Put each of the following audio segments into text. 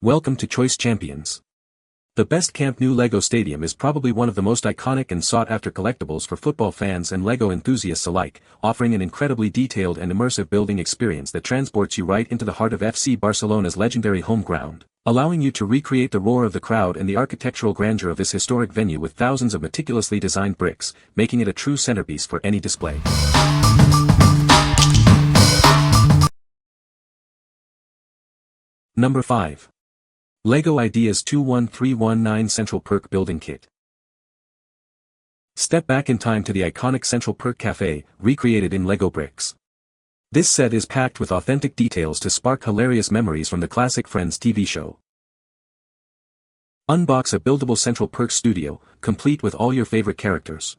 Welcome to Choice Champions. The best Camp Nou Lego Stadium is probably one of the most iconic and sought-after collectibles for football fans and Lego enthusiasts alike, offering an incredibly detailed and immersive building experience that transports you right into the heart of FC Barcelona's legendary home ground, allowing you to recreate the roar of the crowd and the architectural grandeur of this historic venue with thousands of meticulously designed bricks, making it a true centerpiece for any display. Number 5. LEGO Ideas 21319 Central Perk Building Kit. Step back in time to the iconic Central Perk Cafe, recreated in LEGO bricks. This set is packed with authentic details to spark hilarious memories from the classic Friends TV show. Unbox a buildable Central Perk studio, complete with all your favorite characters.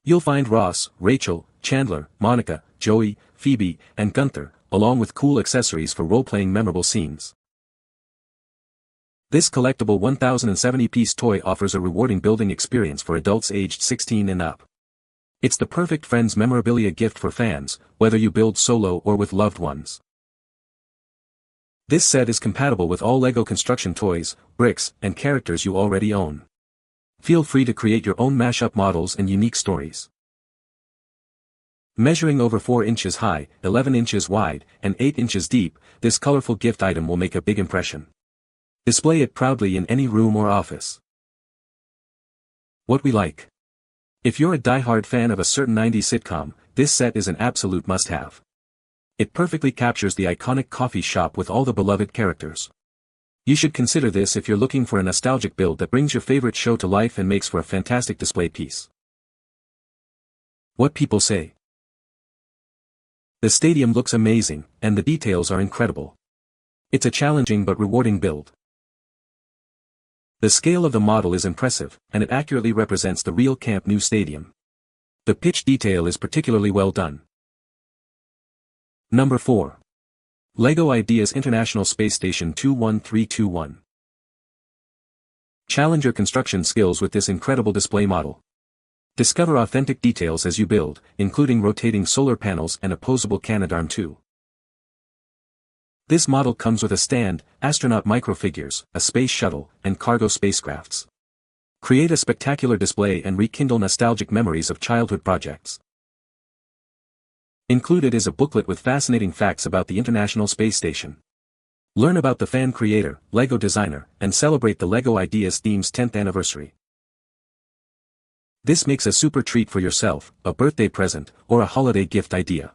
You'll find Ross, Rachel, Chandler, Monica, Joey, Phoebe, and Gunther, along with cool accessories for role-playing memorable scenes. This collectible 1070-piece toy offers a rewarding building experience for adults aged 16 and up. It's the perfect Friends memorabilia gift for fans, whether you build solo or with loved ones. This set is compatible with all LEGO construction toys, bricks, and characters you already own. Feel free to create your own mashup models and unique stories. Measuring over 4 inches high, 11 inches wide, and 8 inches deep, this colorful gift item will make a big impression. Display it proudly in any room or office. What we like. If you're a die-hard fan of a certain 90s sitcom, this set is an absolute must-have. It perfectly captures the iconic coffee shop with all the beloved characters. You should consider this if you're looking for a nostalgic build that brings your favorite show to life and makes for a fantastic display piece. What people say. The stadium looks amazing, and the details are incredible. It's a challenging but rewarding build. The scale of the model is impressive, and it accurately represents the real Camp Nou Stadium. The pitch detail is particularly well done. Number 4. LEGO Ideas International Space Station 21321. Challenge your construction skills with this incredible display model. Discover authentic details as you build, including rotating solar panels and opposable Canadarm2. This model comes with a stand, astronaut microfigures, a space shuttle, and cargo spacecrafts. Create a spectacular display and rekindle nostalgic memories of childhood projects. Included is a booklet with fascinating facts about the International Space Station. Learn about the fan creator, LEGO designer, and celebrate the LEGO Ideas theme's 10th anniversary. This makes a super treat for yourself, a birthday present, or a holiday gift idea.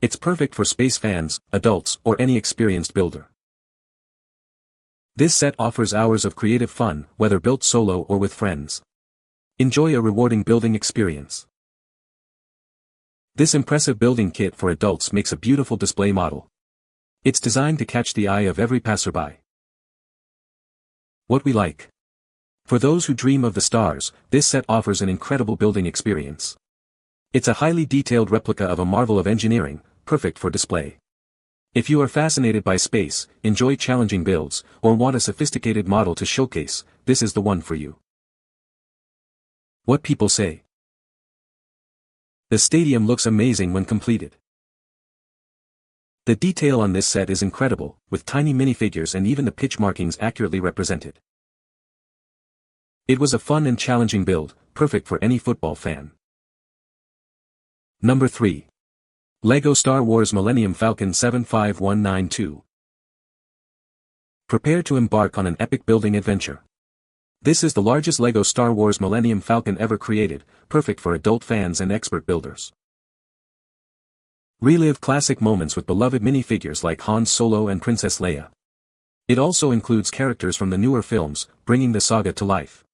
It's perfect for space fans, adults, or any experienced builder. This set offers hours of creative fun, whether built solo or with friends. Enjoy a rewarding building experience. This impressive building kit for adults makes a beautiful display model. It's designed to catch the eye of every passerby. What we like. For those who dream of the stars, this set offers an incredible building experience. It's a highly detailed replica of a marvel of engineering, perfect for display. If you are fascinated by space, enjoy challenging builds, or want a sophisticated model to showcase, this is the one for you. What people say. The stadium looks amazing when completed. The detail on this set is incredible, with tiny minifigures and even the pitch markings accurately represented. It was a fun and challenging build, perfect for any football fan. Number 3. LEGO Star Wars Millennium Falcon 75192. Prepare to embark on an epic building adventure. This is the largest LEGO Star Wars Millennium Falcon ever created, perfect for adult fans and expert builders. Relive classic moments with beloved minifigures like Han Solo and Princess Leia. It also includes characters from the newer films, bringing the saga to life.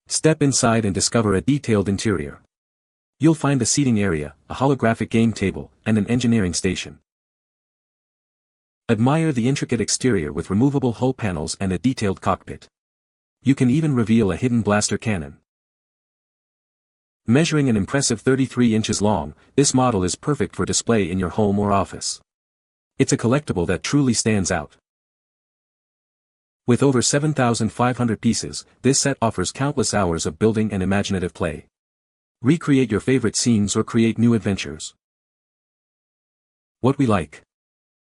Step inside and discover a detailed interior. You'll find a seating area, a holographic game table, and an engineering station. Admire the intricate exterior with removable hull panels and a detailed cockpit. You can even reveal a hidden blaster cannon. Measuring an impressive 33 inches long, this model is perfect for display in your home or office. It's a collectible that truly stands out. With over 7,500 pieces, this set offers countless hours of building and imaginative play. Recreate your favorite scenes or create new adventures. What we like.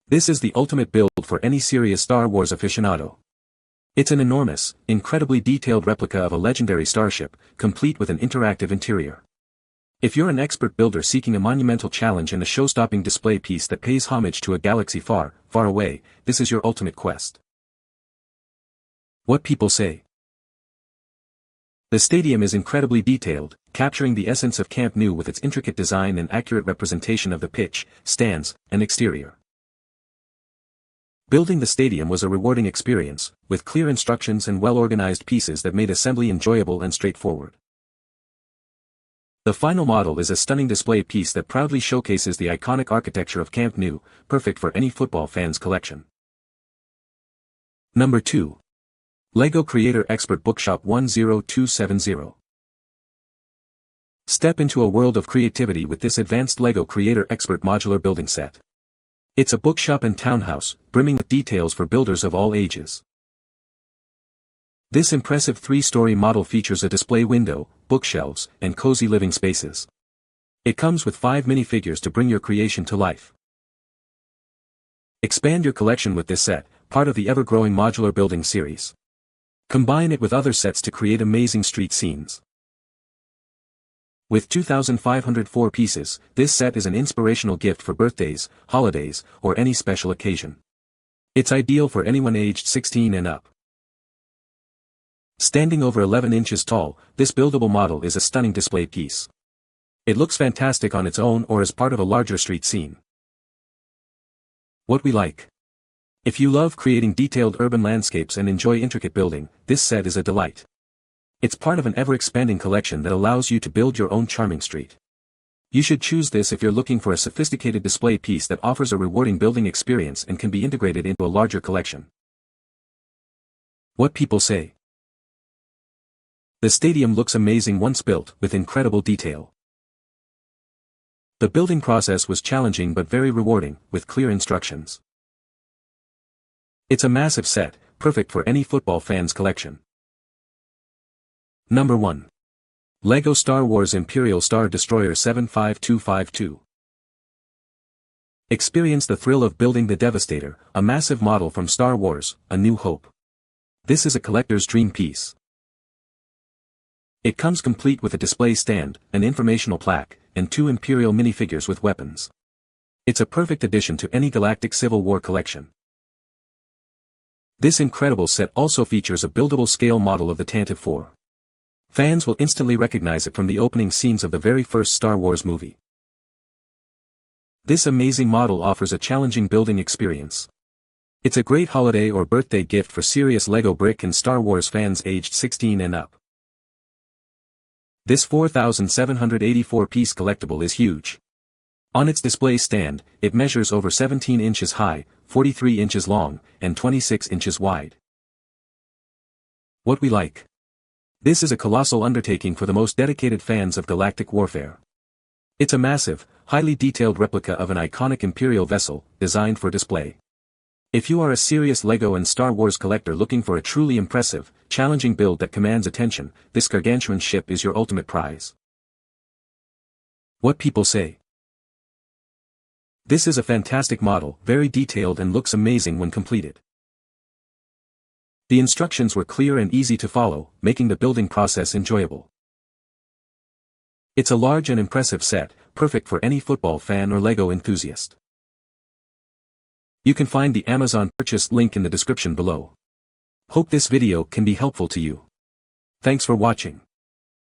This is the ultimate build for any serious Star Wars aficionado. It's an enormous, incredibly detailed replica of a legendary starship, complete with an interactive interior. If you're an expert builder seeking a monumental challenge and a show-stopping display piece that pays homage to a galaxy far, far away, this is your ultimate quest. What people say. The stadium is incredibly detailed, capturing the essence of Camp Nou with its intricate design and accurate representation of the pitch, stands, and exterior. Building the stadium was a rewarding experience, with clear instructions and well-organized pieces that made assembly enjoyable and straightforward. The final model is a stunning display piece that proudly showcases the iconic architecture of Camp Nou, perfect for any football fan's collection. Number 2. LEGO Creator Expert Bookshop 10270. Step into a world of creativity with this advanced LEGO Creator Expert modular building set. It's a bookshop and townhouse, brimming with details for builders of all ages. This impressive 3-story model features a display window, bookshelves, and cozy living spaces. It comes with 5 minifigures to bring your creation to life. Expand your collection with this set, part of the ever-growing modular building series. Combine it with other sets to create amazing street scenes. With 2,504 pieces, this set is an inspirational gift for birthdays, holidays, or any special occasion. It's ideal for anyone aged 16 and up. Standing over 11 inches tall, this buildable model is a stunning display piece. It looks fantastic on its own or as part of a larger street scene. What we like. If you love creating detailed urban landscapes and enjoy intricate building, this set is a delight. It's part of an ever-expanding collection that allows you to build your own charming street. You should choose this if you're looking for a sophisticated display piece that offers a rewarding building experience and can be integrated into a larger collection. What people say. The stadium looks amazing once built, with incredible detail. The building process was challenging but very rewarding, with clear instructions. It's a massive set, perfect for any football fan's collection. Number 1. LEGO Star Wars Imperial Star Destroyer 75252. Experience the thrill of building the Devastator, a massive model from Star Wars, A New Hope. This is a collector's dream piece. It comes complete with a display stand, an informational plaque, and 2 Imperial minifigures with weapons. It's a perfect addition to any Galactic Civil War collection. This incredible set also features a buildable scale model of the Tantive 4. Fans will instantly recognize it from the opening scenes of the very first Star Wars movie. This amazing model offers a challenging building experience. It's a great holiday or birthday gift for serious LEGO brick and Star Wars fans aged 16 and up. This 4,784-piece collectible is huge. On its display stand, it measures over 17 inches high, 43 inches long, and 26 inches wide. What we like. This is a colossal undertaking for the most dedicated fans of galactic warfare. It's a massive, highly detailed replica of an iconic Imperial vessel, designed for display. If you are a serious LEGO and Star Wars collector looking for a truly impressive, challenging build that commands attention, this gargantuan ship is your ultimate prize. What people say. This is a fantastic model, very detailed and looks amazing when completed. The instructions were clear and easy to follow, making the building process enjoyable. It's a large and impressive set, perfect for any football fan or LEGO enthusiast. You can find the Amazon purchase link in the description below. Hope this video can be helpful to you. Thanks for watching.